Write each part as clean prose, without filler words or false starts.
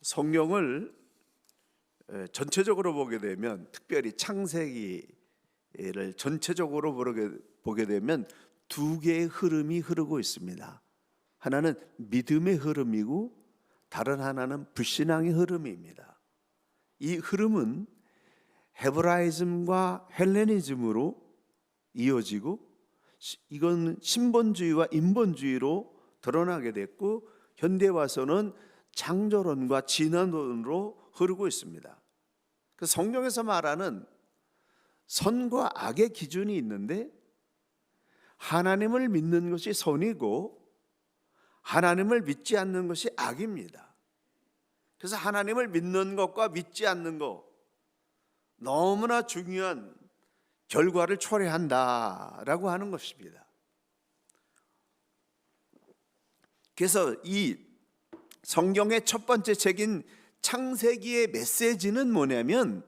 성경을 전체적으로 보게 되면, 특별히 창세기를 전체적으로 보게 되면 두 개의 흐름이 흐르고 있습니다. 하나는 믿음의 흐름이고 다른 하나는 불신앙의 흐름입니다. 이 흐름은 헤브라이즘과 헬레니즘으로 이어지고, 이건 신본주의와 인본주의로 드러나게 됐고, 현대 와서는 창조론과 진화론으로 흐르고 있습니다. 그 성경에서 말하는 선과 악의 기준이 있는데, 하나님을 믿는 것이 선이고 하나님을 믿지 않는 것이 악입니다. 그래서 하나님을 믿는 것과 믿지 않는 것, 너무나 중요한 결과를 초래한다라고 하는 것입니다. 그래서 이 성경의 첫 번째 책인 창세기의 메시지는 뭐냐면,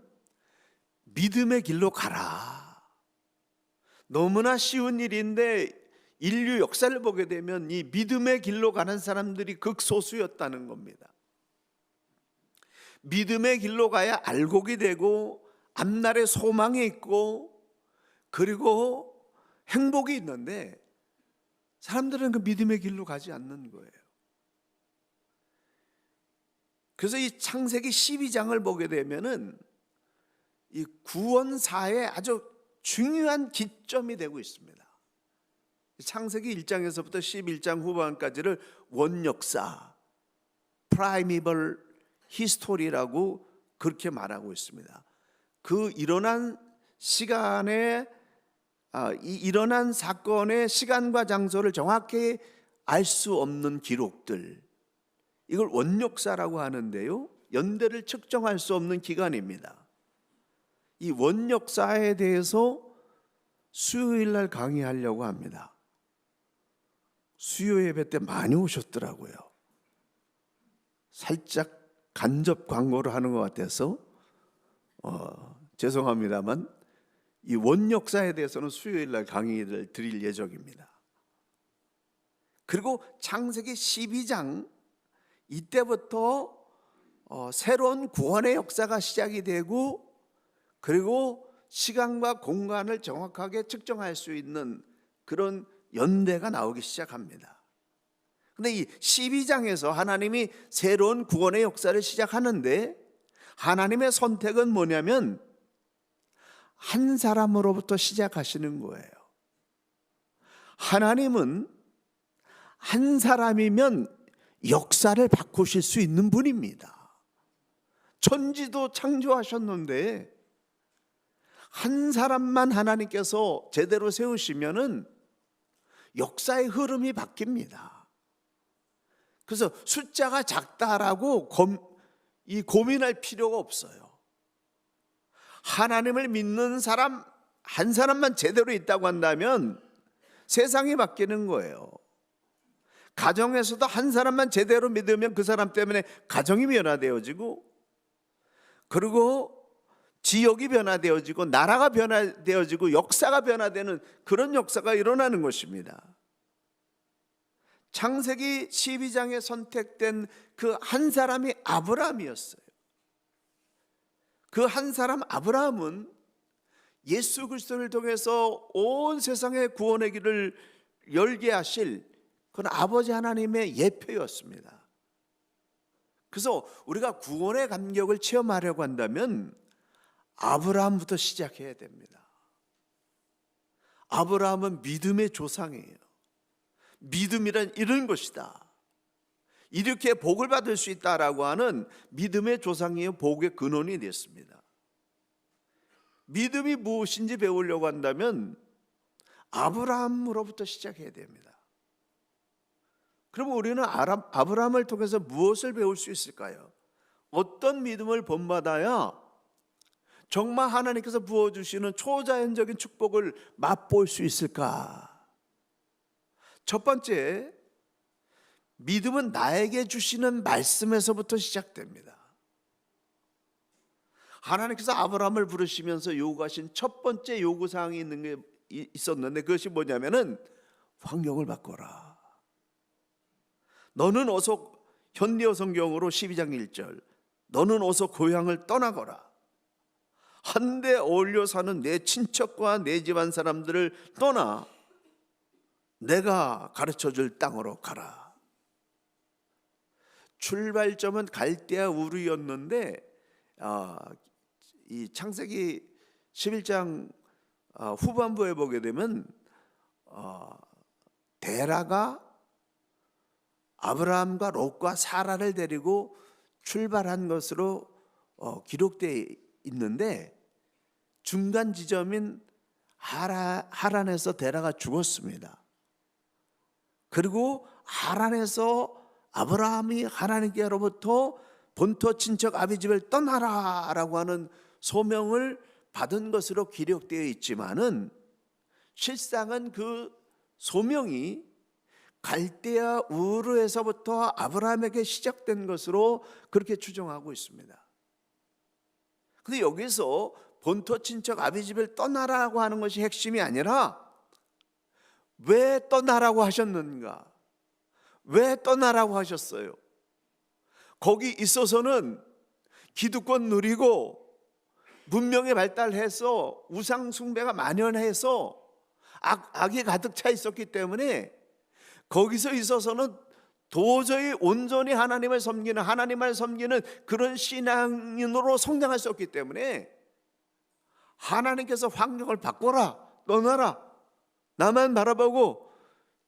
믿음의 길로 가라. 너무나 쉬운 일인데 인류 역사를 보게 되면 이 믿음의 길로 가는 사람들이 극소수였다는 겁니다. 믿음의 길로 가야 알곡이 되고 앞날에 소망이 있고 그리고 행복이 있는데, 사람들은 그 믿음의 길로 가지 않는 거예요. 그래서 이 창세기 12장을 보게 되면은 이 구원사의 아주 중요한 기점이 되고 있습니다. 창세기 1장에서부터 11장 후반까지를 원역사, primeval history라고 그렇게 말하고 있습니다. 그 일어난 시간에 일어난 사건의 시간과 장소를 정확히 알 수 없는 기록들, 이걸 원역사라고 하는데요, 연대를 측정할 수 없는 기간입니다. 이 원역사에 대해서 수요일 날 강의하려고 합니다. 수요 예배 때 많이 오셨더라고요. 살짝 간접 광고를 하는 것 같아서 죄송합니다만, 이 원역사에 대해서는 수요일 날 강의를 드릴 예정입니다. 그리고 창세기 12장, 이때부터 새로운 구원의 역사가 시작이 되고, 그리고 시간과 공간을 정확하게 측정할 수 있는 그런 연대가 나오기 시작합니다. 그런데 이 12장에서 하나님이 새로운 구원의 역사를 시작하는데, 하나님의 선택은 뭐냐면 한 사람으로부터 시작하시는 거예요. 하나님은 한 사람이면 역사를 바꾸실 수 있는 분입니다. 천지도 창조하셨는데 한 사람만 하나님께서 제대로 세우시면은 역사의 흐름이 바뀝니다. 그래서 숫자가 작다라고 고민할 필요가 없어요. 하나님을 믿는 사람 한 사람만 제대로 있다고 한다면 세상이 바뀌는 거예요. 가정에서도 한 사람만 제대로 믿으면 그 사람 때문에 가정이 변화되어지고, 그리고 지역이 변화되어지고 나라가 변화되어지고 역사가 변화되는 그런 역사가 일어나는 것입니다. 창세기 12장에 선택된 그 한 사람이 아브라함이었어요. 그 한 사람 아브라함은 예수 그리스도를 통해서 온 세상의 구원의 길을 열게 하실 그건 아버지 하나님의 예표였습니다. 그래서 우리가 구원의 감격을 체험하려고 한다면 아브라함부터 시작해야 됩니다. 아브라함은 믿음의 조상이에요. 믿음이란 이런 것이다, 이렇게 복을 받을 수 있다라고 하는 믿음의 조상이에요. 복의 근원이 됐습니다. 믿음이 무엇인지 배우려고 한다면 아브라함으로부터 시작해야 됩니다. 그럼 우리는 아브라함을 통해서 무엇을 배울 수 있을까요? 어떤 믿음을 본받아야 정말 하나님께서 부어주시는 초자연적인 축복을 맛볼 수 있을까? 첫 번째, 믿음은 나에게 주시는 말씀에서부터 시작됩니다. 하나님께서 아브라함을 부르시면서 요구하신 첫 번째 요구사항이 있는 게 있었는데, 그것이 뭐냐면은 환경을 바꿔라. 너는 어서, 현대어 성경으로 12장 1절, 너는 어서 고향을 떠나거라. 한데 어울려 사는 내 친척과 내 집안 사람들을 떠나 내가 가르쳐줄 땅으로 가라. 출발점은 갈대아 우르였는데 이 창세기 11장 후반부에 보게 되면 데라가 아브라함과 롯과 사라를 데리고 출발한 것으로 기록되어 있는데, 중간 지점인 하란에서 데라가 죽었습니다. 그리고 하란에서 아브라함이 하나님께로부터 본토 친척 아비 집을 떠나라라고 하는 소명을 받은 것으로 기록되어 있지만은, 실상은 그 소명이 갈대아 우르에서부터 아브라함에게 시작된 것으로 그렇게 추정하고 있습니다. 근데 여기서 본토 친척 아비 집을 떠나라고 하는 것이 핵심이 아니라, 왜 떠나라고 하셨는가? 왜 떠나라고 하셨어요? 거기 있어서는 기득권 누리고 문명이 발달해서 우상 숭배가 만연해서 악이 가득 차 있었기 때문에 거기서 있어서는 도저히 온전히 하나님을 섬기는 그런 신앙인으로 성장할 수 없기 때문에 하나님께서 환경을 바꿔라, 떠나라, 나만 바라보고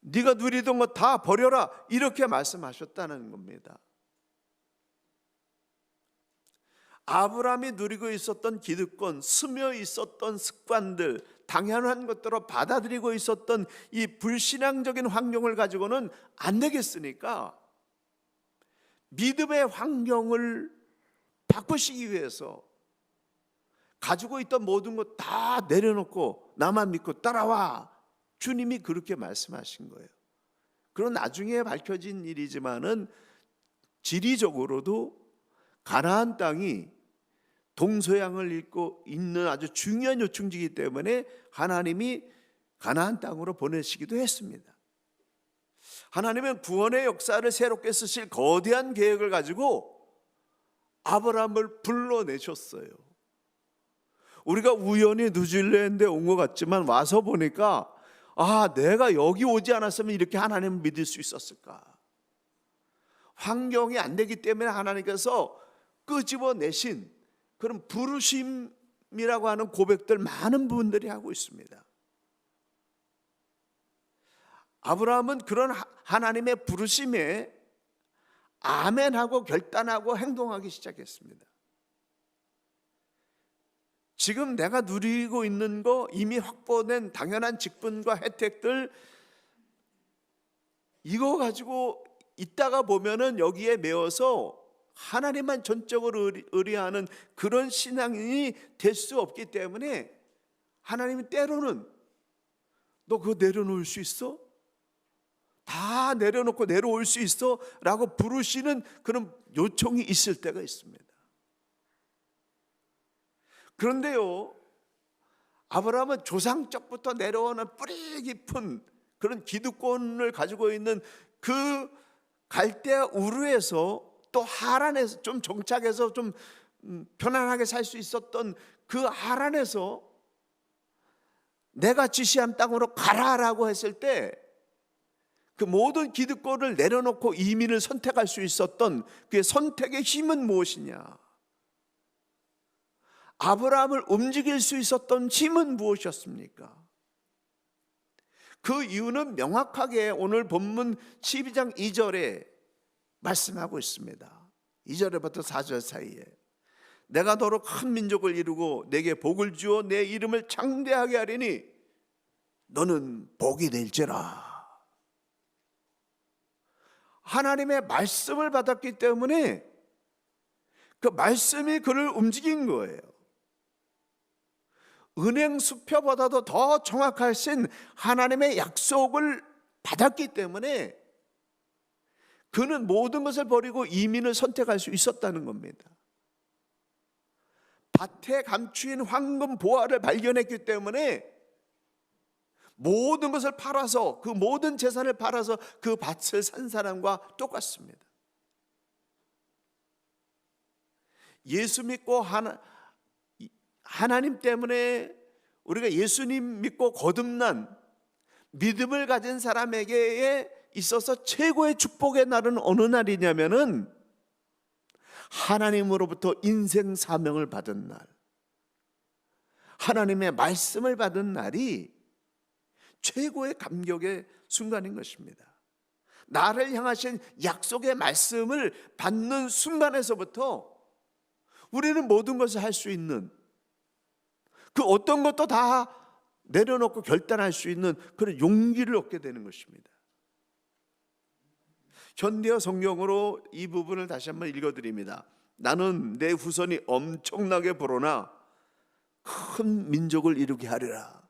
네가 누리던 것 다 버려라, 이렇게 말씀하셨다는 겁니다. 아브라함이 누리고 있었던 기득권, 스며 있었던 습관들, 당연한 것들로 받아들이고 있었던 이 불신앙적인 환경을 가지고는 안 되겠으니까 믿음의 환경을 바꾸시기 위해서 가지고 있던 모든 것 다 내려놓고 나만 믿고 따라와, 주님이 그렇게 말씀하신 거예요. 그런 나중에 밝혀진 일이지만은 지리적으로도 가나안 땅이 동서양을 잇고 있는 아주 중요한 요충지이기 때문에 하나님이 가나안 땅으로 보내시기도 했습니다. 하나님은 구원의 역사를 새롭게 쓰실 거대한 계획을 가지고 아브라함을 불러내셨어요. 우리가 우연히 뉴질랜드에 온 것 같지만 와서 보니까 내가 여기 오지 않았으면 이렇게 하나님을 믿을 수 있었을까? 환경이 안 되기 때문에 하나님께서 끄집어내신 그런 부르심이라고 하는 고백들 많은 분들이 하고 있습니다. 아브라함은 그런 하나님의 부르심에 아멘하고 결단하고 행동하기 시작했습니다. 지금 내가 누리고 있는 거, 이미 확보된 당연한 직분과 혜택들, 이거 가지고 있다가 보면은 여기에 매어서 하나님만 전적으로 의뢰하는 그런 신앙인이 될 수 없기 때문에 하나님이 때로는 너 그거 내려놓을 수 있어? 다 내려놓고 내려올 수 있어? 라고 부르시는 그런 요청이 있을 때가 있습니다. 그런데요, 아브라함은 조상적부터 내려오는 뿌리 깊은 그런 기득권을 가지고 있는 그 갈대아 우르에서 또 하란에서 좀 정착해서 좀 편안하게 살 수 있었던 그 하란에서 내가 지시한 땅으로 가라라고 했을 때 그 모든 기득권을 내려놓고 이민을 선택할 수 있었던 그 선택의 힘은 무엇이냐? 아브라함을 움직일 수 있었던 힘은 무엇이었습니까? 그 이유는 명확하게 오늘 본문 12장 2절에 말씀하고 있습니다. 2절부터 4절 사이에 내가 너로 큰 민족을 이루고 내게 복을 주어 내 이름을 창대하게 하리니 너는 복이 될지라. 하나님의 말씀을 받았기 때문에 그 말씀이 그를 움직인 거예요. 은행 수표보다도 더 정확하신 하나님의 약속을 받았기 때문에 그는 모든 것을 버리고 이민을 선택할 수 있었다는 겁니다. 밭에 감추인 황금 보화를 발견했기 때문에 모든 것을 팔아서, 그 모든 재산을 팔아서 그 밭을 산 사람과 똑같습니다. 예수 믿고 하나님 때문에 우리가 예수님 믿고 거듭난 믿음을 가진 사람에게 있어서 최고의 축복의 날은 어느 날이냐면은 하나님으로부터 인생 사명을 받은 날, 하나님의 말씀을 받은 날이 최고의 감격의 순간인 것입니다. 나를 향하신 약속의 말씀을 받는 순간에서부터 우리는 모든 것을 할 수 있는, 그 어떤 것도 다 내려놓고 결단할 수 있는 그런 용기를 얻게 되는 것입니다. 현대어 성경으로 이 부분을 다시 한번 읽어드립니다. 나는 내 후손이 엄청나게 불어나 큰 민족을 이루게 하리라.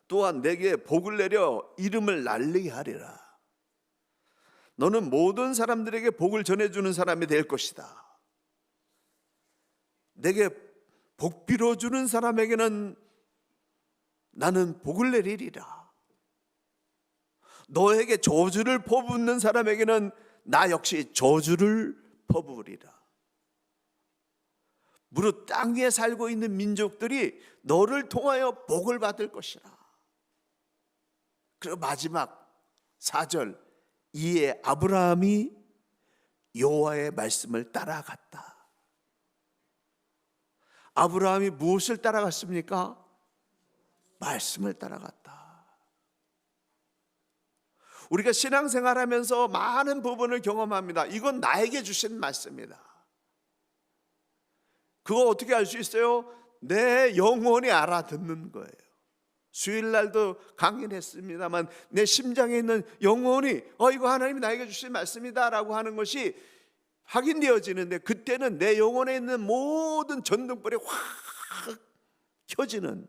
또한 내게 복을 내려 이름을 날리게 하리라. 너는 모든 사람들에게 복을 전해주는 사람이 될 것이다. 내게 복 빌어주는 사람에게는 나는 복을 내리리라. 너에게 저주를 퍼붓는 사람에게는 나 역시 저주를 퍼부으리라. 무릇 땅 위에 살고 있는 민족들이 너를 통하여 복을 받을 것이라. 그리고 마지막 4절, 이에 아브라함이 여호와의 말씀을 따라갔다. 아브라함이 무엇을 따라갔습니까? 말씀을 따라갔다. 우리가 신앙생활하면서 많은 부분을 경험합니다. 이건 나에게 주신 말씀이다. 그거 어떻게 알 수 있어요? 내 영혼이 알아듣는 거예요. 주일날도 강의를 했습니다만 내 심장에 있는 영혼이 이거 하나님이 나에게 주신 말씀이다 라고 하는 것이 확인되어지는데, 그때는 내 영혼에 있는 모든 전등불이 확 켜지는,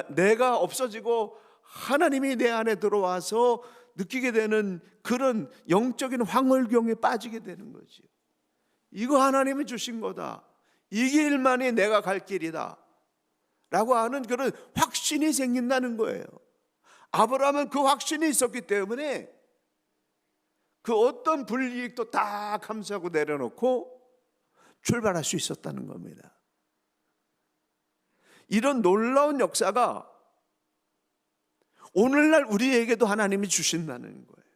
내가 없어지고 하나님이 내 안에 들어와서 느끼게 되는 그런 영적인 황홀경에 빠지게 되는 거지. 이거 하나님이 주신 거다, 이 길만이 내가 갈 길이다 라고 하는 그런 확신이 생긴다는 거예요. 아브라함은 그 확신이 있었기 때문에 그 어떤 불이익도 다 감수하고 내려놓고 출발할 수 있었다는 겁니다. 이런 놀라운 역사가 오늘날 우리에게도 하나님이 주신다는 거예요.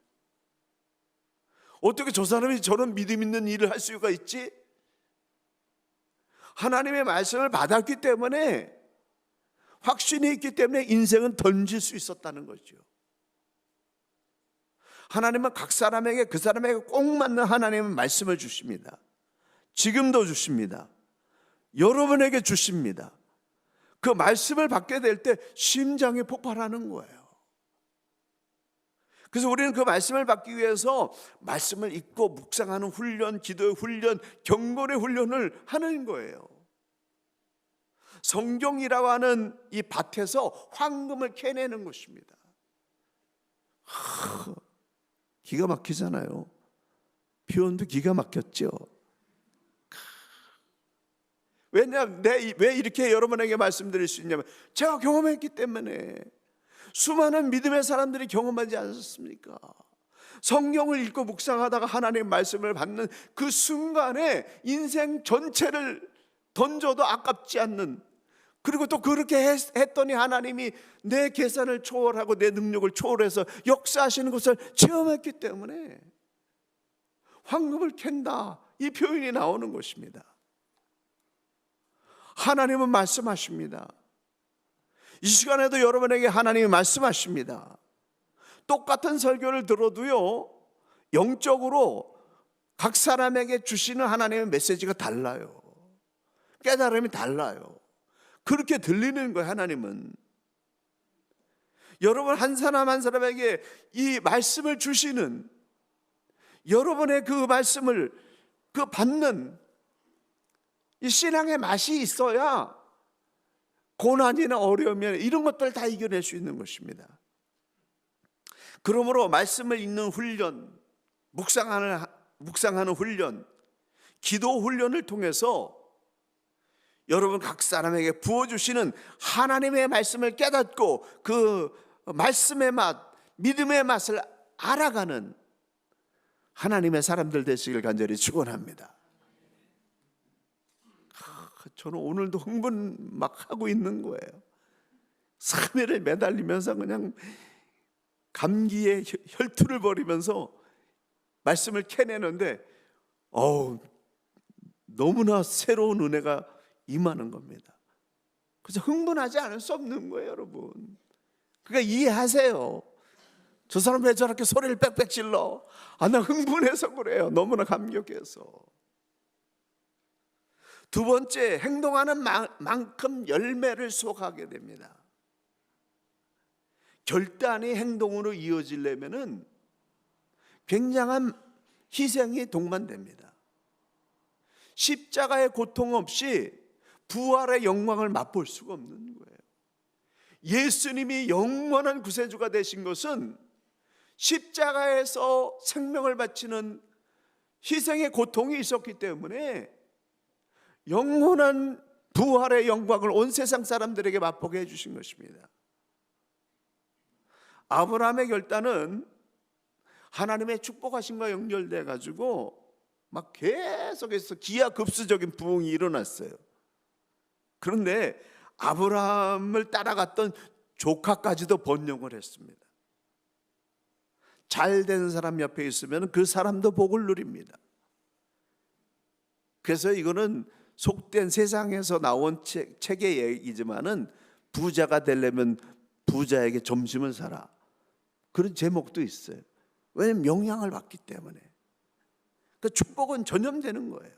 어떻게 저 사람이 저런 믿음 있는 일을 할 수가 있지? 하나님의 말씀을 받았기 때문에, 확신이 있기 때문에 인생은 던질 수 있었다는 거죠. 하나님은 각 사람에게 그 사람에게 꼭 맞는 하나님의 말씀을 주십니다. 지금도 주십니다. 여러분에게 주십니다. 그 말씀을 받게 될 때 심장이 폭발하는 거예요. 그래서 우리는 그 말씀을 받기 위해서 말씀을 읽고 묵상하는 훈련, 기도의 훈련, 경건의 훈련을 하는 거예요. 성경이라고 하는 이 밭에서 황금을 캐내는 것입니다. 기가 막히잖아요. 표현도 기가 막혔죠. 왜냐하면 왜 이렇게 여러분에게 말씀드릴 수 있냐면, 제가 경험했기 때문에. 수많은 믿음의 사람들이 경험하지 않았습니까? 성경을 읽고 묵상하다가 하나님의 말씀을 받는 그 순간에 인생 전체를 던져도 아깝지 않는, 그리고 또 그렇게 했더니 하나님이 내 계산을 초월하고 내 능력을 초월해서 역사하시는 것을 체험했기 때문에 황금을 캔다, 이 표현이 나오는 것입니다. 하나님은 말씀하십니다. 이 시간에도 여러분에게 하나님이 말씀하십니다. 똑같은 설교를 들어도요, 영적으로 각 사람에게 주시는 하나님의 메시지가 달라요. 깨달음이 달라요. 그렇게 들리는 거예요. 하나님은 여러분 한 사람 한 사람에게 이 말씀을 주시는, 여러분의 그 말씀을 받는 이 신앙의 맛이 있어야 고난이나 어려움이나 이런 것들을 다 이겨낼 수 있는 것입니다. 그러므로 말씀을 읽는 훈련, 묵상하는 훈련, 기도 훈련을 통해서 여러분 각 사람에게 부어주시는 하나님의 말씀을 깨닫고 그 말씀의 맛, 믿음의 맛을 알아가는 하나님의 사람들 되시길 간절히 축원합니다. 저는 오늘도 흥분 막 하고 있는 거예요. 3일을 매달리면서 그냥 감기에 혈투를 벌이면서 말씀을 캐내는데 너무나 새로운 은혜가 임하는 겁니다. 그래서 흥분하지 않을 수 없는 거예요, 여러분. 그러니까 이해하세요. 저 사람 왜 저렇게 소리를 빽빽 질러? 나 흥분해서 그래요. 너무나 감격해서. 두 번째, 행동하는 만큼 열매를 쏘가게 됩니다. 결단이 행동으로 이어지려면은 굉장한 희생이 동반됩니다. 십자가의 고통 없이 부활의 영광을 맛볼 수가 없는 거예요. 예수님이 영원한 구세주가 되신 것은 십자가에서 생명을 바치는 희생의 고통이 있었기 때문에 영원한 부활의 영광을 온 세상 사람들에게 맛보게 해주신 것입니다. 아브라함의 결단은 하나님의 축복하심과 연결돼 가지고 막 계속해서 기하급수적인 부흥이 일어났어요. 그런데 아브라함을 따라갔던 조카까지도 번영을 했습니다. 잘된 사람 옆에 있으면 그 사람도 복을 누립니다. 그래서 이거는 속된 세상에서 나온 책의 얘기지만은 부자가 되려면 부자에게 점심을 사라, 그런 제목도 있어요. 왜냐하면 영향을 받기 때문에. 그 축복은 전염되는 거예요.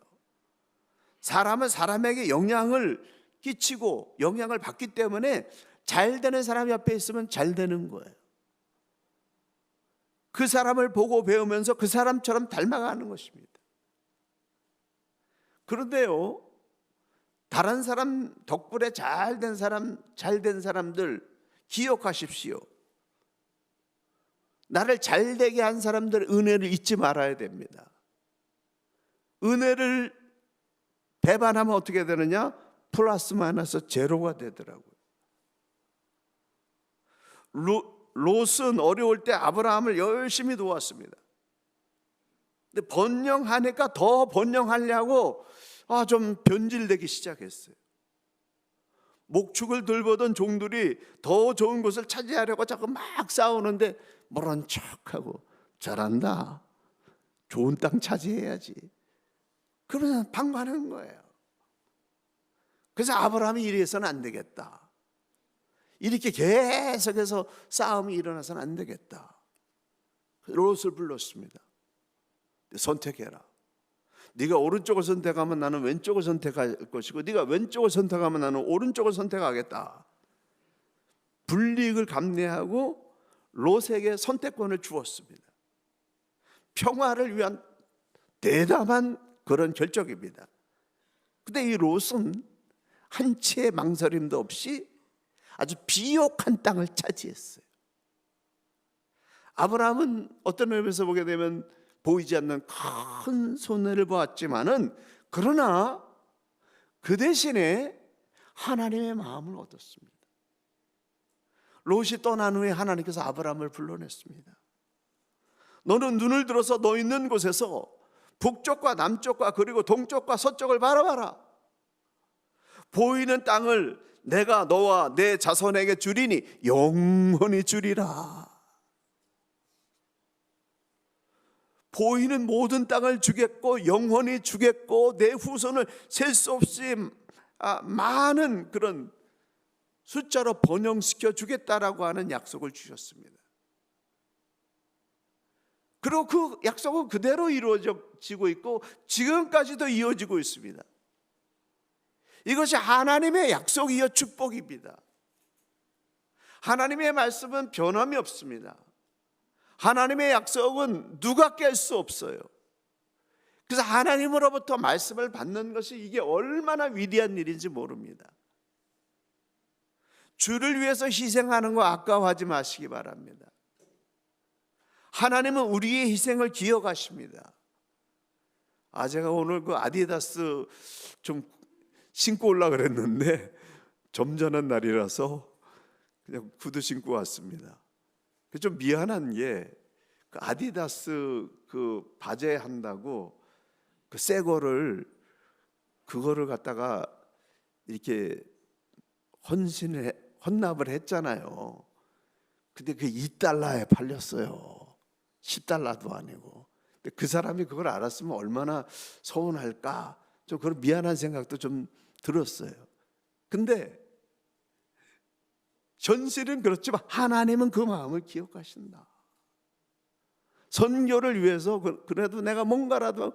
사람은 사람에게 영향을 끼치고 영향을 받기 때문에 잘 되는 사람 옆에 있으면 잘 되는 거예요. 그 사람을 보고 배우면서 그 사람처럼 닮아가는 것입니다. 그런데요, 다른 사람 덕분에 잘된 사람들 기억하십시오. 나를 잘되게 한 사람들 은혜를 잊지 말아야 됩니다. 은혜를 배반하면 어떻게 되느냐? 플러스 마이너스 제로가 되더라고요. 롯은 어려울 때 아브라함을 열심히 도왔습니다. 근데 번영하니까 더 번영하려고 좀 변질되기 시작했어요. 목축을 돌보던 종들이 더 좋은 곳을 차지하려고 자꾸 막 싸우는데 모른 척하고 잘한다, 좋은 땅 차지해야지, 그러면 방관하는 거예요. 그래서 아브라함이 이래서는 안 되겠다, 이렇게 계속해서 싸움이 일어나서는 안 되겠다. 롯을 불렀습니다. 선택해라. 네가 오른쪽을 선택하면 나는 왼쪽을 선택할 것이고, 네가 왼쪽을 선택하면 나는 오른쪽을 선택하겠다. 불이익을 감내하고 롯에게 선택권을 주었습니다. 평화를 위한 대담한 그런 결정입니다. 근데 이 롯은 한치의 망설임도 없이 아주 비옥한 땅을 차지했어요. 아브라함은 어떤 의미에서 보게 되면 보이지 않는 큰 손해를 보았지만은, 그러나 그 대신에 하나님의 마음을 얻었습니다. 롯이 떠난 후에 하나님께서 아브라함을 불러냈습니다. 너는 눈을 들어서 너 있는 곳에서 북쪽과 남쪽과 그리고 동쪽과 서쪽을 바라봐라. 보이는 땅을 내가 너와 내 자손에게 주리니 영원히 주리라. 보이는 모든 땅을 주겠고 영원히 주겠고 내 후손을 셀 수 없이 많은 그런 숫자로 번영시켜 주겠다라고 하는 약속을 주셨습니다. 그리고 그 약속은 그대로 이루어지고 있고 지금까지도 이어지고 있습니다. 이것이 하나님의 약속이요 축복입니다. 하나님의 말씀은 변함이 없습니다. 하나님의 약속은 누가 깰 수 없어요. 그래서 하나님으로부터 말씀을 받는 것이 이게 얼마나 위대한 일인지 모릅니다. 주를 위해서 희생하는 거 아까워하지 마시기 바랍니다. 하나님은 우리의 희생을 기억하십니다. 제가 오늘 그 아디다스 좀 신고 올라 그랬는데 점잖은 날이라서 그냥 구두 신고 왔습니다. 좀 미안한 게 그 아디다스 그 바제 한다고 그 새 거를 그거를 갖다가 이렇게 헌납을 했잖아요. 근데 그게 2달러에 팔렸어요. 10달러도 아니고. 근데 그 사람이 그걸 알았으면 얼마나 서운할까, 좀 그런 미안한 생각도 좀 들었어요. 근데 현실은 그렇지만 하나님은 그 마음을 기억하신다. 선교를 위해서 그래도 내가 뭔가라도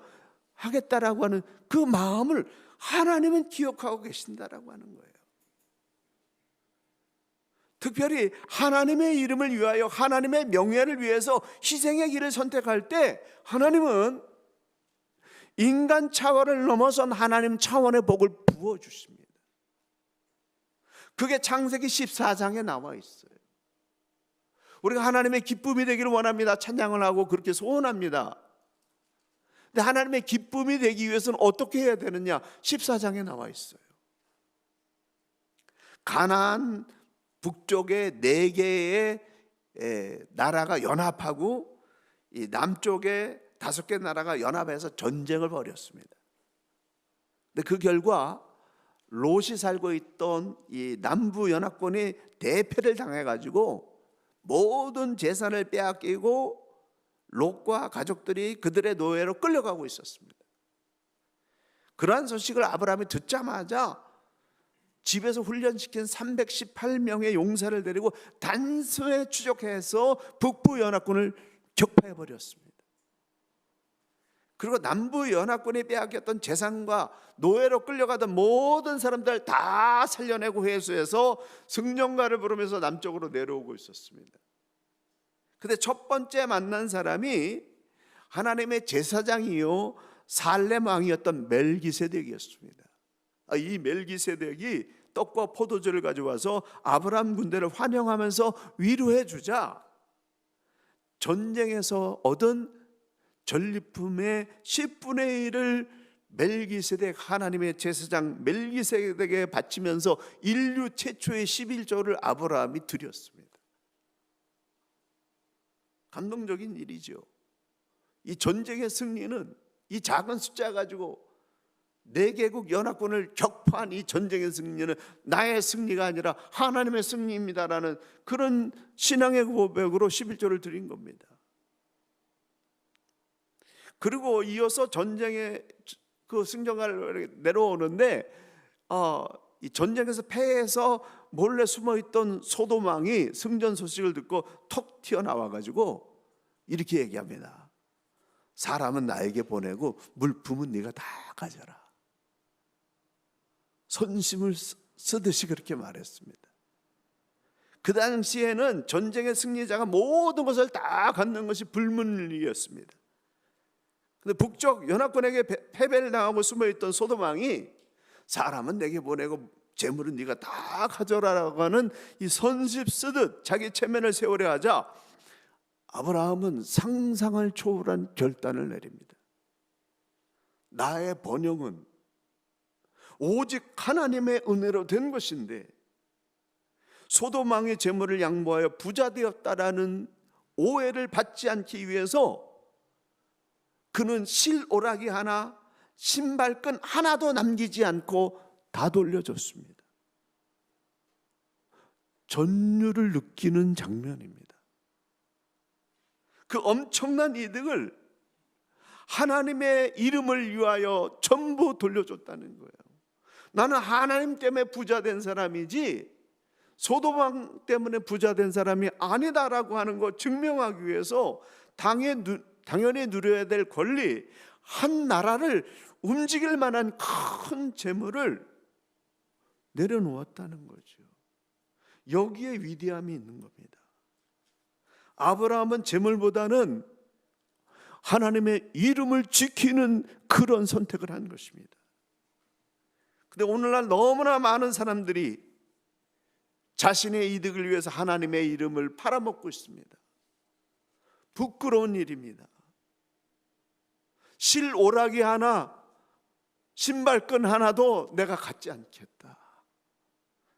하겠다라고 하는 그 마음을 하나님은 기억하고 계신다라고 하는 거예요. 특별히 하나님의 이름을 위하여 하나님의 명예를 위해서 희생의 길을 선택할 때 하나님은 인간 차원을 넘어선 하나님 차원의 복을 부어주십니다. 그게 창세기 14장에 나와 있어요. 우리가 하나님의 기쁨이 되기를 원합니다. 찬양을 하고 그렇게 소원합니다. 근데 하나님의 기쁨이 되기 위해서는 어떻게 해야 되느냐? 14장에 나와 있어요. 가나안 북쪽에 4개의 나라가 연합하고 이 남쪽에 5개 나라가 연합해서 전쟁을 벌였습니다. 근데 그 결과 롯이 살고 있던 이 남부 연합군이 대패를 당해가지고 모든 재산을 빼앗기고 롯과 가족들이 그들의 노예로 끌려가고 있었습니다. 그러한 소식을 아브라함이 듣자마자 집에서 훈련시킨 318명의 용사를 데리고 단숨에 추적해서 북부 연합군을 격파해 버렸습니다. 그리고 남부 연합군이 빼앗겼던 재산과 노예로 끌려가던 모든 사람들 다 살려내고 회수해서 승전가를 부르면서 남쪽으로 내려오고 있었습니다. 근데 첫 번째 만난 사람이 하나님의 제사장이요 살렘 왕이었던 멜기세덱이었습니다. 이 멜기세덱이 떡과 포도주를 가져와서 아브라함 군대를 환영하면서 위로해 주자 전쟁에서 얻은 전리품의 10분의 1을 멜기세덱 하나님의 제사장 멜기세덱에게 바치면서 인류 최초의 11조를 아브라함이 드렸습니다. 감동적인 일이죠. 이 전쟁의 승리는 이 작은 숫자 가지고 4개국 연합군을 격파한 이 전쟁의 승리는 나의 승리가 아니라 하나님의 승리입니다라는 그런 신앙의 고백으로 11조를 드린 겁니다. 그리고 이어서 전쟁의 그 승전가를 내려오는데 이 전쟁에서 패해서 몰래 숨어있던 소돔 왕이 승전 소식을 듣고 톡 튀어나와가지고 이렇게 얘기합니다. 사람은 나에게 보내고 물품은 네가 다 가져라. 선심을 쓰듯이 그렇게 말했습니다. 그 당시에는 전쟁의 승리자가 모든 것을 다 갖는 것이 불문이었습니다. 근데 북쪽 연합군에게 패배를 당하고 숨어있던 소돔 왕이 사람은 내게 보내고 재물은 네가 다 가져라라고 하는 이 선심 쓰듯 자기 체면을 세우려 하자 아브라함은 상상을 초월한 결단을 내립니다. 나의 번영은 오직 하나님의 은혜로 된 것인데 소돔 왕의 재물을 양보하여 부자 되었다라는 오해를 받지 않기 위해서 그는 실오라기 하나 신발끈 하나도 남기지 않고 다 돌려줬습니다. 전율을 느끼는 장면입니다. 그 엄청난 이득을 하나님의 이름을 위하여 전부 돌려줬다는 거예요. 나는 하나님 때문에 부자 된 사람이지 소돔 왕 때문에 부자 된 사람이 아니다라고 하는 거 증명하기 위해서 당연히 누려야 될 권리, 한 나라를 움직일 만한 큰 재물을 내려놓았다는 거죠. 여기에 위대함이 있는 겁니다. 아브라함은 재물보다는 하나님의 이름을 지키는 그런 선택을 한 것입니다. 근데 오늘날 너무나 많은 사람들이 자신의 이득을 위해서 하나님의 이름을 팔아먹고 있습니다. 부끄러운 일입니다. 실오라기 하나, 신발끈 하나도 내가 갖지 않겠다.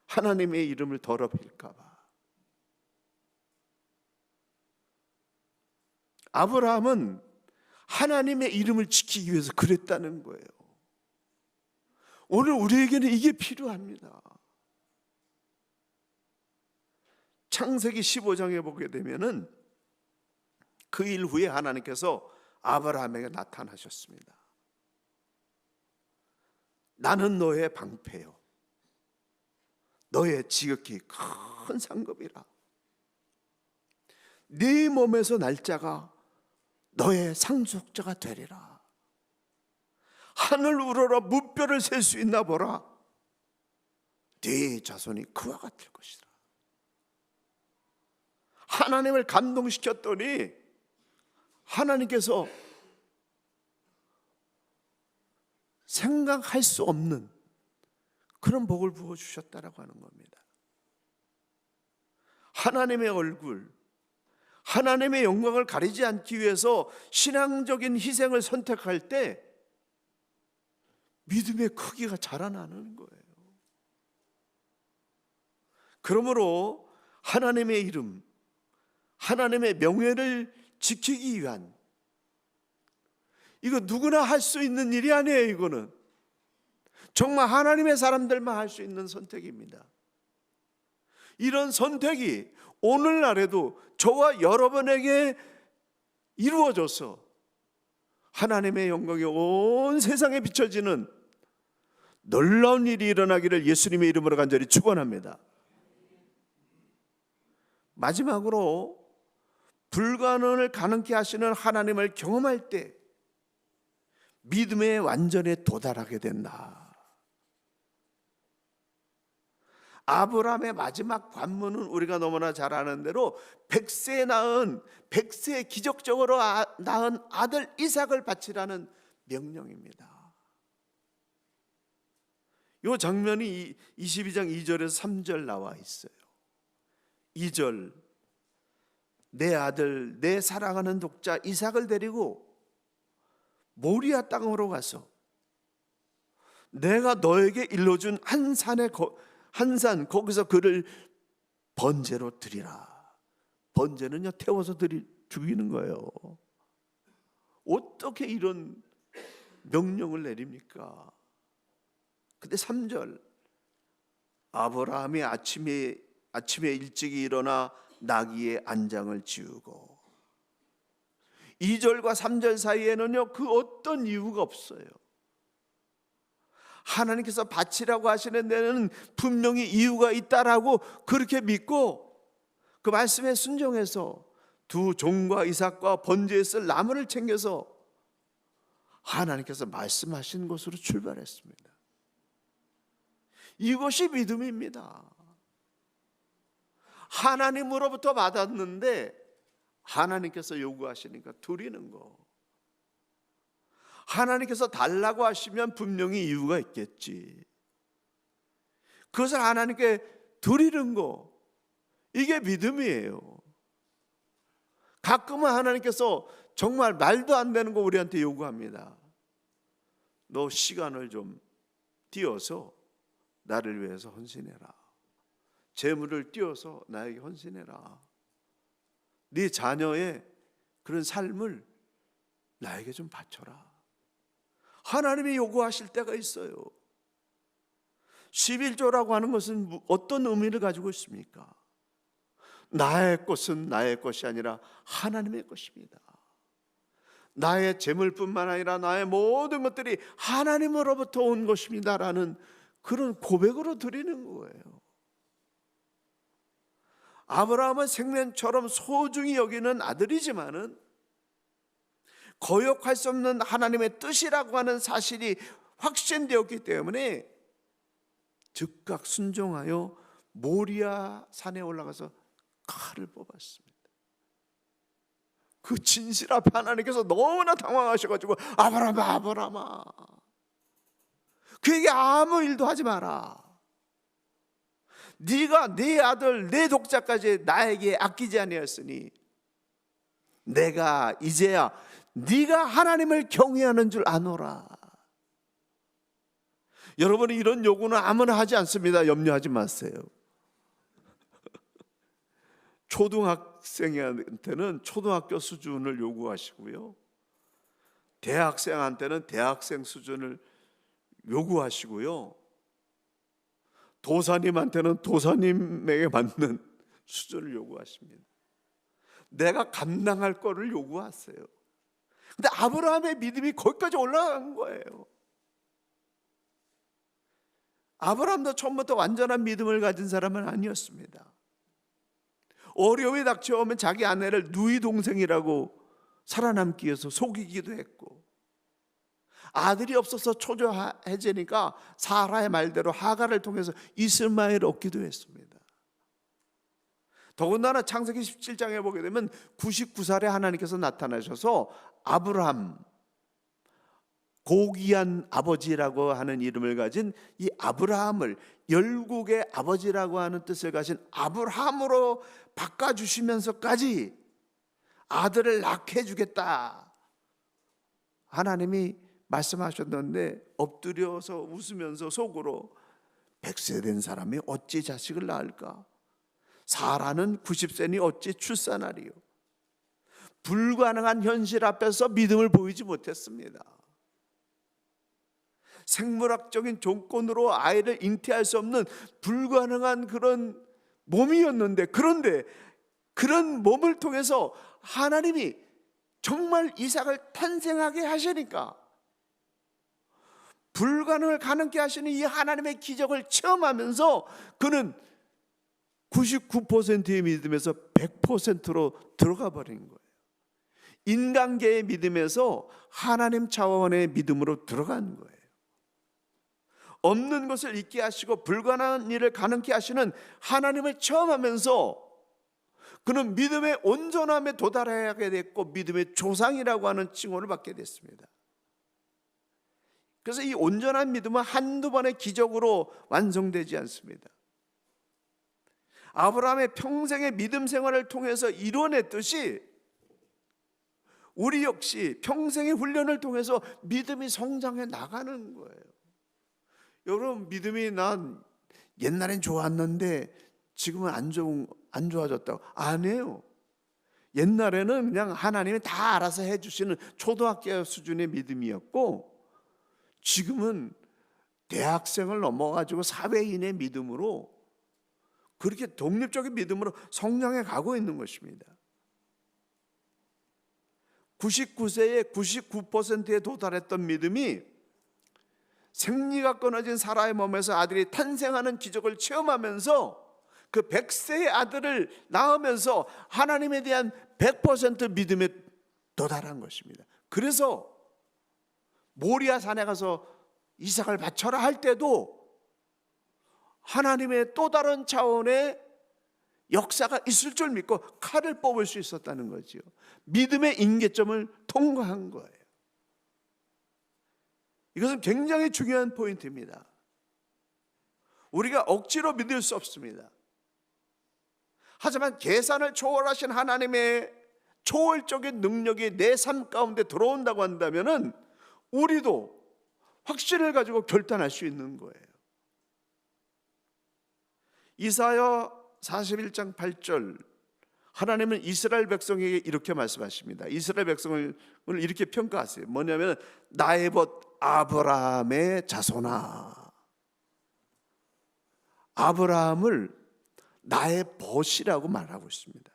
하나님의 이름을 더럽힐까 봐. 아브라함은 하나님의 이름을 지키기 위해서 그랬다는 거예요. 오늘 우리에게는 이게 필요합니다. 창세기 15장에 보게 되면은 그 일 후에 하나님께서 아브라함에게 나타나셨습니다. 나는 너의 방패요, 너의 지극히 큰 상급이라. 네 몸에서 날짜가 너의 상속자가 되리라. 하늘 우러러 무뼈를 셀 수 있나 보라. 네 자손이 그와 같을 것이라. 하나님을 감동시켰더니 하나님께서 생각할 수 없는 그런 복을 부어주셨다라고 하는 겁니다. 하나님의 얼굴, 하나님의 영광을 가리지 않기 위해서 신앙적인 희생을 선택할 때 믿음의 크기가 자라나는 거예요. 그러므로 하나님의 이름, 하나님의 명예를 지키기 위한, 이거 누구나 할 수 있는 일이 아니에요. 이거는 정말 하나님의 사람들만 할 수 있는 선택입니다. 이런 선택이 오늘날에도 저와 여러분에게 이루어져서 하나님의 영광이 온 세상에 비춰지는 놀라운 일이 일어나기를 예수님의 이름으로 간절히 축원합니다. 마지막으로 불가능을 가능케 하시는 하나님을 경험할 때 믿음의 완전에 도달하게 된다. 아브라함의 마지막 관문은 우리가 너무나 잘 아는 대로 100세에 기적적으로 낳은 아들 이삭을 바치라는 명령입니다. 이 장면이 22장 2절에서 3절 나와 있어요. 2절, 내 아들, 내 사랑하는 독자 이삭을 데리고 모리아 땅으로 가서 내가 너에게 일러준 한 산, 거기서 그를 번제로 드리라. 번제는요, 태워서 죽이는 거예요. 어떻게 이런 명령을 내립니까? 근데 3절, 아브라함이 아침에 일찍 일어나 나귀의 안장을 지우고, 2절과 3절 사이에는요 그 어떤 이유가 없어요. 하나님께서 바치라고 하시는 데는 분명히 이유가 있다라고 그렇게 믿고 그 말씀에 순종해서 두 종과 이삭과 번제에 쓸 나무를 챙겨서 하나님께서 말씀하신 곳으로 출발했습니다. 이것이 믿음입니다. 하나님으로부터 받았는데 하나님께서 요구하시니까 드리는 거. 하나님께서 달라고 하시면 분명히 이유가 있겠지. 그것을 하나님께 드리는 거, 이게 믿음이에요. 가끔은 하나님께서 정말 말도 안 되는 거 우리한테 요구합니다. 너 시간을 좀 띄어서 나를 위해서 헌신해라. 재물을 띄어서 나에게 헌신해라. 네 자녀의 그런 삶을 나에게 좀 바쳐라. 하나님이 요구하실 때가 있어요. 11조라고 하는 것은 어떤 의미를 가지고 있습니까? 나의 것은 나의 것이 아니라 하나님의 것입니다. 나의 재물뿐만 아니라 나의 모든 것들이 하나님으로부터 온 것입니다라는 그런 고백으로 드리는 거예요. 아브라함은 생명처럼 소중히 여기는 아들이지만은 거역할 수 없는 하나님의 뜻이라고 하는 사실이 확신되었기 때문에 즉각 순종하여 모리아 산에 올라가서 칼을 뽑았습니다. 그 진실 앞에 하나님께서 너무나 당황하셔가지고 아브라함아 그에게 아무 일도 하지 마라. 네가 네 아들 네 독자까지 나에게 아끼지 아니하였으니 내가 이제야 네가 하나님을 경외하는 줄 아노라. 여러분이 이런 요구는 아무나 하지 않습니다. 염려하지 마세요. 초등학생한테는 초등학교 수준을 요구하시고요, 대학생한테는 대학생 수준을 요구하시고요, 도사님한테는 도사님에게 맞는 수준을 요구하십니다. 내가 감당할 거를 요구하세요. 근데 아브라함의 믿음이 거기까지 올라간 거예요. 아브라함도 처음부터 완전한 믿음을 가진 사람은 아니었습니다. 어려움이 닥쳐오면 자기 아내를 누이 동생이라고 살아남기 위해서 속이기도 했고, 아들이 없어서 초조해지니까 사라의 말대로 하갈을 통해서 이스마엘을 얻기도 했습니다. 더군다나 창세기 17장에 보게 되면 99살에 하나님께서 나타나셔서 아브라함, 고귀한 아버지라고 하는 이름을 가진 이 아브라함을 열국의 아버지라고 하는 뜻을 가진 아브라함으로 바꿔주시면서까지 아들을 낳게 주겠다 하나님이 말씀하셨는데, 엎드려서 웃으면서 속으로 100세 된 사람이 어찌 자식을 낳을까? 사라는 90세니 어찌 출산하리요? 불가능한 현실 앞에서 믿음을 보이지 못했습니다. 생물학적인 조건으로 아이를 잉태할 수 없는 불가능한 그런 몸이었는데, 그런데 그런 몸을 통해서 하나님이 정말 이삭을 탄생하게 하시니까, 불가능을 가능케 하시는 이 하나님의 기적을 체험하면서 그는 99%의 믿음에서 100%로 들어가 버린 거예요. 인간계의 믿음에서 하나님 차원의 믿음으로 들어간 거예요. 없는 것을 있게 하시고 불가능한 일을 가능케 하시는 하나님을 체험하면서 그는 믿음의 온전함에 도달하게 됐고, 믿음의 조상이라고 하는 칭호를 받게 됐습니다. 그래서 이 온전한 믿음은 한두 번의 기적으로 완성되지 않습니다. 아브라함의 평생의 믿음 생활을 통해서 이뤄냈듯이 우리 역시 평생의 훈련을 통해서 믿음이 성장해 나가는 거예요. 여러분, 믿음이 난 옛날엔 좋았는데 지금은 안 좋아졌다고? 아니에요. 옛날에는 그냥 하나님이 다 알아서 해주시는 초등학교 수준의 믿음이었고, 지금은 대학생을 넘어가지고 사회인의 믿음으로, 그렇게 독립적인 믿음으로 성장해 가고 있는 것입니다. 99세에 99%에 도달했던 믿음이 생리가 끊어진 사라의 몸에서 아들이 탄생하는 기적을 체험하면서 그 100세의 아들을 낳으면서 하나님에 대한 100% 믿음에 도달한 것입니다. 그래서 모리아 산에 가서 이삭을 바쳐라 할 때도 하나님의 또 다른 차원의 역사가 있을 줄 믿고 칼을 뽑을 수 있었다는 거죠. 믿음의 임계점을 통과한 거예요. 이것은 굉장히 중요한 포인트입니다. 우리가 억지로 믿을 수 없습니다. 하지만 계산을 초월하신 하나님의 초월적인 능력이 내 삶 가운데 들어온다고 한다면은 우리도 확신을 가지고 결단할 수 있는 거예요. 이사야 41장 8절, 하나님은 이스라엘 백성에게 이렇게 말씀하십니다. 이스라엘 백성을 이렇게 평가하세요. 뭐냐면 나의 벗 아브라함의 자손아. 아브라함을 나의 벗이라고 말하고 있습니다.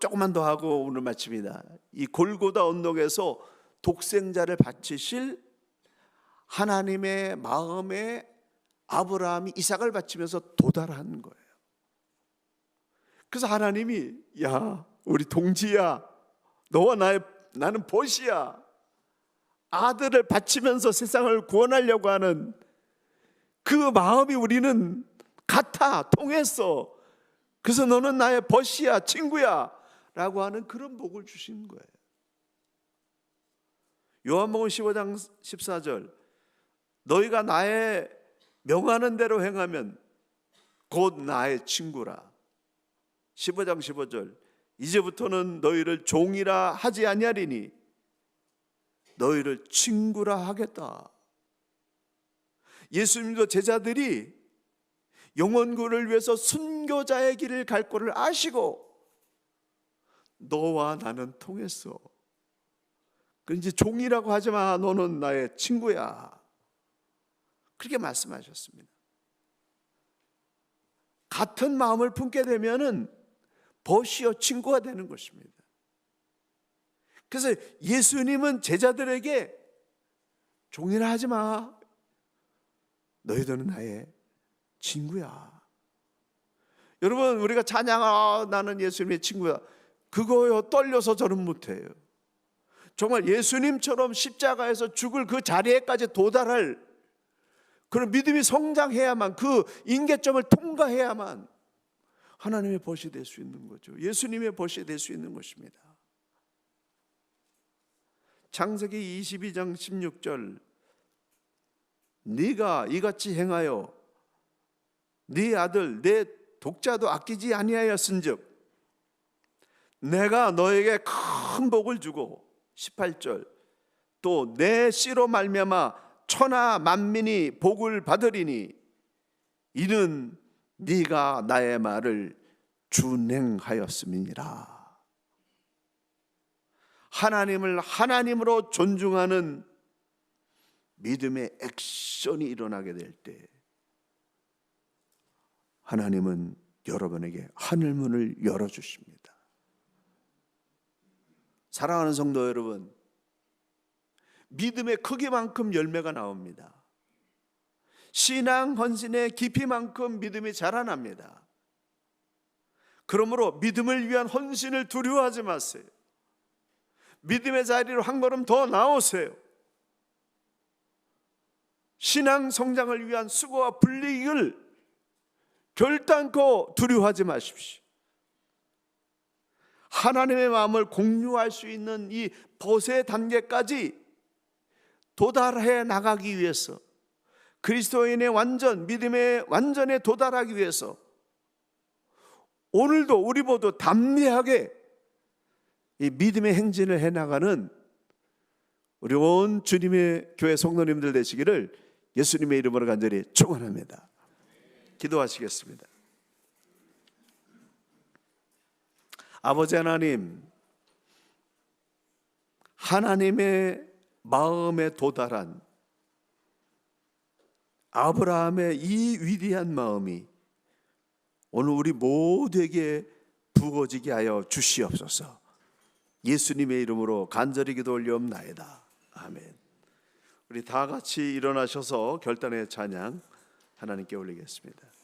조금만 더 하고 오늘 마칩니다. 이 골고다 언덕에서 독생자를 바치실 하나님의 마음에 아브라함이 이삭을 바치면서 도달한 거예요. 그래서 하나님이, 야, 우리 동지야, 너와 나는 벗이야, 아들을 바치면서 세상을 구원하려고 하는 그 마음이 우리는 같아, 통했어. 그래서 너는 나의 벗이야, 친구야 라고 하는 그런 복을 주신 거예요. 요한복음 15장 14절, 너희가 나의 명하는 대로 행하면 곧 나의 친구라. 15장 15절, 이제부터는 너희를 종이라 하지 아니하리니 너희를 친구라 하겠다. 예수님도 제자들이 영혼구를 위해서 순교자의 길을 갈 거를 아시고 너와 나는 통했어. 이제 종이라고 하지 마. 너는 나의 친구야. 그렇게 말씀하셨습니다. 같은 마음을 품게 되면은 벗이요 친구가 되는 것입니다. 그래서 예수님은 제자들에게 종이라 하지 마. 너희들은 나의 친구야. 여러분, 우리가 찬양, 나는 예수님의 친구야. 그거요 떨려서 저는 못해요. 정말 예수님처럼 십자가에서 죽을 그 자리에까지 도달할 그런 믿음이 성장해야만, 그 임계점을 통과해야만 하나님의 벗이 될 수 있는 거죠. 예수님의 벗이 될 수 있는 것입니다. 창세기 22장 16절, 네가 이같이 행하여 네 아들 내 독자도 아끼지 아니하였은즉 내가 너에게 큰 복을 주고, 18절, 또 내 씨로 말미암아 천하 만민이 복을 받으리니 이는 네가 나의 말을 준행하였음이니라. 하나님을 하나님으로 존중하는 믿음의 액션이 일어나게 될 때 하나님은 여러분에게 하늘문을 열어주십니다. 사랑하는 성도 여러분, 믿음의 크기만큼 열매가 나옵니다. 신앙 헌신의 깊이만큼 믿음이 자라납니다. 그러므로 믿음을 위한 헌신을 두려워하지 마세요. 믿음의 자리로 한 걸음 더 나오세요. 신앙 성장을 위한 수고와 불이익을 결단코 두려워하지 마십시오. 하나님의 마음을 공유할 수 있는 이 벗의 단계까지 도달해 나가기 위해서, 그리스도인의 완전, 믿음의 완전에 도달하기 위해서 오늘도 우리 모두 담대하게 이 믿음의 행진을 해나가는 우리 온 주님의 교회 성도님들 되시기를 예수님의 이름으로 간절히 축원합니다. 기도하시겠습니다. 아버지 하나님, 하나님의 마음에 도달한 아브라함의 이 위대한 마음이 오늘 우리 모두에게 부어지게 하여 주시옵소서. 예수님의 이름으로 간절히 기도 올리옵나이다. 아멘. 우리 다 같이 일어나셔서 결단의 찬양 하나님께 올리겠습니다.